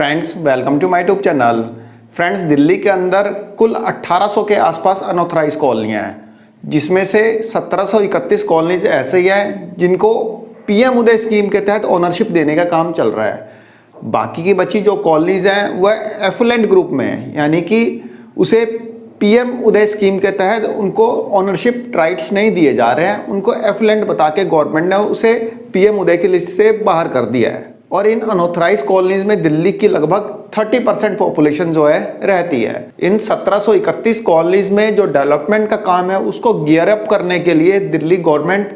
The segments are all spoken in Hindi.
Friends, welcome to my YouTube channel. Friends, Delhi के अंदर कुल 1800 के आसपास अनऑथराइज कॉलोनियाँ हैं, जिसमें से 1731 कॉलोनीज ऐसे ही हैं जिनको पीएम उदय स्कीम के तहत ओनरशिप देने का काम चल रहा है। बाकी की बची जो कॉलोनीज हैं वह एफुलेंट ग्रुप में है, यानी कि उसे पीएम उदय स्कीम के तहत उनको ओनरशिप राइट्स नहीं दिए जा रहे हैं। उनको एफुलेंट बता के गवर्नमेंट ने उसे पीएम उदय की लिस्ट से बाहर कर दिया है। और इन अनऑथराइज कॉलोनीज में दिल्ली की लगभग 30% पॉपुलेशन जो है रहती है। इन 1731 कॉलोनीज में जो डेवलपमेंट का काम है उसको गियर अप करने के लिए दिल्ली गवर्नमेंट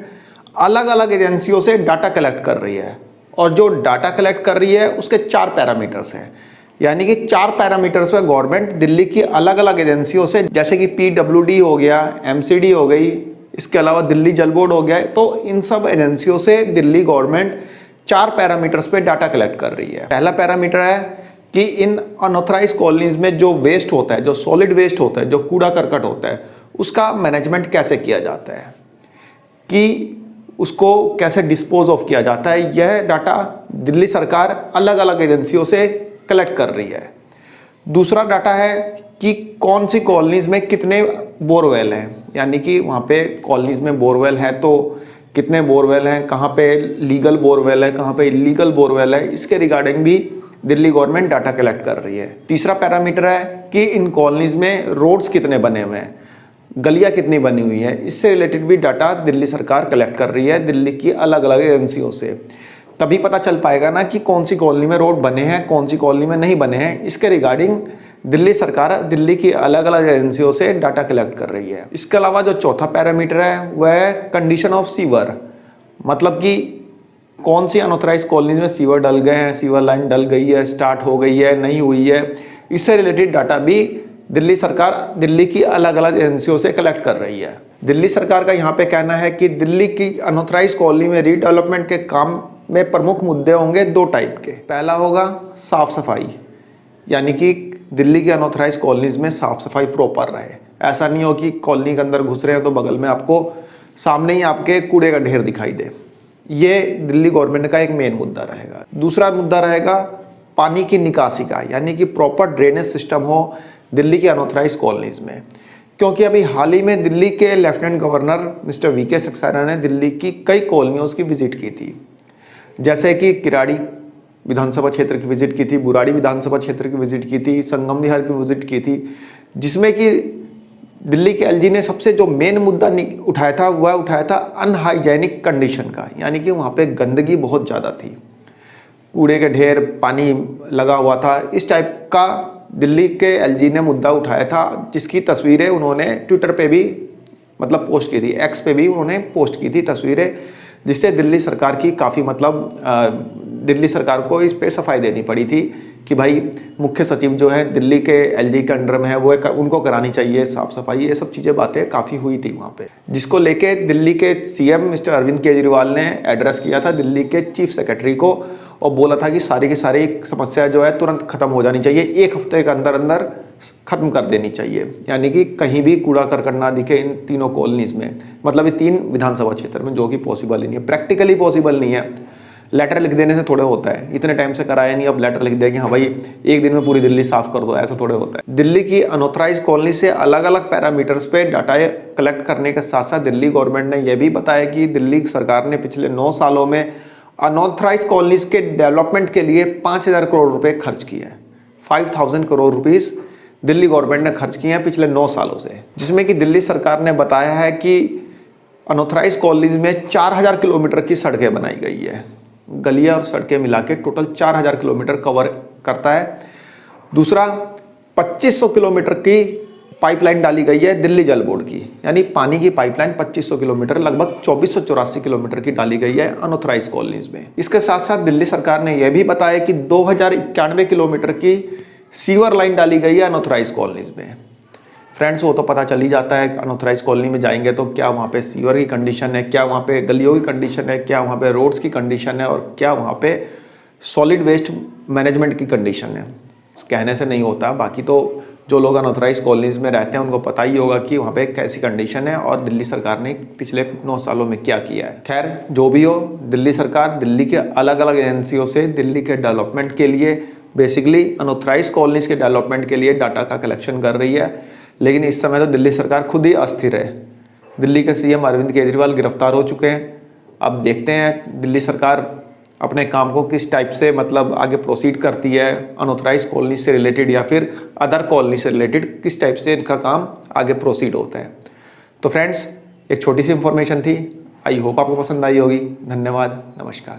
अलग अलग एजेंसियों से डाटा कलेक्ट कर रही है। और जो डाटा कलेक्ट कर रही है उसके 4 पैरामीटर्स हैं, यानी कि 4 पैरामीटर्स में गवर्नमेंट दिल्ली की अलग अलग एजेंसियों से, जैसे कि PWD हो गया, MCD हो गई, इसके अलावा दिल्ली जल बोर्ड हो गया, तो इन सब एजेंसियों से दिल्ली गवर्नमेंट 4 पैरामीटर्स पे डाटा कलेक्ट कर रही है। पहला पैरामीटर है कि इन अनऑथराइज कॉलोनीज में जो वेस्ट होता है, जो सॉलिड वेस्ट होता है, जो कूड़ा करकट होता है, उसका मैनेजमेंट कैसे किया जाता है, कि उसको कैसे डिस्पोज ऑफ किया जाता है। यह डाटा दिल्ली सरकार अलग अलग एजेंसियों से कलेक्ट कर रही है। दूसरा डाटा है कि कौन सी कॉलोनीज में कितने बोरवेल हैं, यानी कि वहाँ पे कॉलोनीज में बोरवेल है तो कितने बोरवेल हैं, कहाँ पे लीगल बोरवेल है, कहाँ पे इलीगल बोरवेल है, इसके रिगार्डिंग भी दिल्ली गवर्नमेंट डाटा कलेक्ट कर रही है। तीसरा पैरामीटर है कि इन कॉलोनीज में रोड्स कितने बने हुए हैं, गलियाँ कितनी बनी हुई है, इससे रिलेटेड भी डाटा दिल्ली सरकार कलेक्ट कर रही है दिल्ली की अलग अलग एजेंसियों से। तभी पता चल पाएगा ना कि कौन सी कॉलोनी में रोड बने हैं, कौन सी कॉलोनी में नहीं बने हैं। इसके रिगार्डिंग दिल्ली सरकार दिल्ली की अलग अलग एजेंसियों से डाटा कलेक्ट कर रही है। इसके अलावा जो चौथा पैरामीटर है वह है कंडीशन ऑफ सीवर, मतलब कि कौन सी अनऑथराइज कॉलोनीज में सीवर डल गए हैं, सीवर लाइन डल गई है, स्टार्ट हो गई है, नहीं हुई है। इससे रिलेटेड डाटा भी दिल्ली सरकार दिल्ली की अलग अलग एजेंसियों से कलेक्ट कर रही है। दिल्ली सरकार का यहाँ पे कहना है कि दिल्ली की अनऑथराइज कॉलोनी में रीडेवलपमेंट के काम में प्रमुख मुद्दे होंगे 2 टाइप के। पहला होगा साफ सफाई, यानी कि दिल्ली के अनऑथराइज कॉलोनीज में साफ सफाई प्रॉपर रहे। ऐसा नहीं हो कि कॉलोनी के अंदर घुस रहे हैं तो बगल में आपको सामने ही आपके कूड़े का ढेर दिखाई दे। ये दिल्ली गवर्नमेंट का एक मेन मुद्दा रहेगा। दूसरा मुद्दा रहेगा पानी की निकासी का, यानी कि प्रॉपर ड्रेनेज सिस्टम हो दिल्ली के अनऑथराइज कॉलोनीज में। क्योंकि अभी हाल ही में दिल्ली के lieutenant governor mister VK Saxena ने दिल्ली की कई कॉलोनियों की विजिट की थी, जैसे कि किराड़ी विधानसभा क्षेत्र की विजिट की थी, बुराड़ी विधानसभा क्षेत्र की विजिट की थी, संगम विहार की विजिट की थी, जिसमें कि दिल्ली के LG ने सबसे जो मेन मुद्दा उठाया था वह उठाया था अनहाइजेनिक कंडीशन का, यानी कि वहाँ पे गंदगी बहुत ज़्यादा थी, कूड़े के ढेर, पानी लगा हुआ था। इस टाइप का दिल्ली के LG ने मुद्दा उठाया था, जिसकी तस्वीरें उन्होंने ट्विटर पे भी मतलब पोस्ट की थी, X पे भी उन्होंने पोस्ट की थी तस्वीरें, जिससे दिल्ली सरकार की काफ़ी दिल्ली सरकार को इस पे सफाई देनी पड़ी थी कि भाई मुख्य सचिव जो है दिल्ली के LG के अंडर में है वो उनको करानी चाहिए साफ सफाई। ये सब चीज़ें बातें काफ़ी हुई थी वहाँ पे, जिसको लेके दिल्ली के CM मिस्टर अरविंद केजरीवाल ने एड्रेस किया था दिल्ली के चीफ सेक्रेटरी को और बोला था कि सारी की सारी समस्या जो है तुरंत खत्म हो जानी चाहिए, 1 हफ्ते के अंदर अंदर खत्म कर देनी चाहिए, यानी कि कहीं भी कूड़ा करकट ना दिखे इन तीनों कॉलोनीज में, मतलब ये 3 विधानसभा क्षेत्र में, जो कि पॉसिबल ही नहीं है, प्रैक्टिकली पॉसिबल नहीं है। लेटर लिख देने से थोड़े होता है, इतने टाइम से कराया नहीं, अब लेटर लिख दिया कि हाँ भाई 1 दिन में पूरी दिल्ली साफ कर दो, ऐसा थोड़े होता है। दिल्ली की अनऑथराइज कॉलोनी से अलग अलग पैरामीटर्स पे डाटा कलेक्ट करने के साथ साथ दिल्ली गवर्नमेंट ने यह भी बताया कि दिल्ली सरकार ने पिछले 9 सालों में अनऑथराइज कॉलोनीज के डेवलपमेंट के लिए 5000 करोड़ रुपए खर्च किए हैं। 5000 करोड़ रुपीज़ दिल्ली गवर्नमेंट ने खर्च किए हैं पिछले 9 सालों से, जिसमें कि दिल्ली सरकार ने बताया है कि अनऑथराइज कॉलोनीज में 4000 किलोमीटर की सड़कें बनाई गई है। गलियां और सड़कें मिला के टोटल 4000 किलोमीटर कवर करता है। दूसरा, 2500 किलोमीटर की पाइपलाइन डाली गई है दिल्ली जल बोर्ड की, यानी पानी की पाइपलाइन 2500 किलोमीटर, लगभग 2484 किलोमीटर की डाली गई है अनऑथराइज कॉलोनीज में। इसके साथ साथ दिल्ली सरकार ने यह भी बताया कि 2091 किलोमीटर की सीवर लाइन डाली गई है अनऑथराइज कॉलोनीज में। फ्रेंड्स, वो तो पता चल ही जाता है अनऑथराइज कॉलोनी में जाएंगे तो क्या वहाँ पे सीवर की कंडीशन है, क्या वहाँ पे गलियों की कंडीशन है, क्या वहाँ पे रोड्स की कंडीशन है और क्या वहाँ पे सॉलिड वेस्ट मैनेजमेंट की कंडीशन है। कहने से नहीं होता, बाकी तो जो लोग अनऑथराइज कॉलोनीज में रहते हैं उनको पता ही होगा कि वहाँ पे कैसी कंडीशन है और दिल्ली सरकार ने पिछले 9 सालों में क्या किया है। खैर, जो भी हो, दिल्ली सरकार दिल्ली के अलग अलग एजेंसियों से दिल्ली के डेवलपमेंट के लिए बेसिकली अनऑथराइज कॉलोनीज के डेवलपमेंट के लिए डाटा का कलेक्शन कर रही है। लेकिन इस समय तो दिल्ली सरकार खुद ही अस्थिर है। दिल्ली के सीएम अरविंद केजरीवाल गिरफ्तार हो चुके हैं। अब देखते हैं दिल्ली सरकार अपने काम को किस टाइप से मतलब आगे प्रोसीड करती है, अनऑथराइज कॉलोनी से रिलेटेड या फिर अदर कॉलोनी से रिलेटेड किस टाइप से इनका काम आगे प्रोसीड होता है। तो फ्रेंड्स, एक छोटी सी इंफॉर्मेशन थी, आई होप आपको पसंद आई होगी। धन्यवाद, नमस्कार।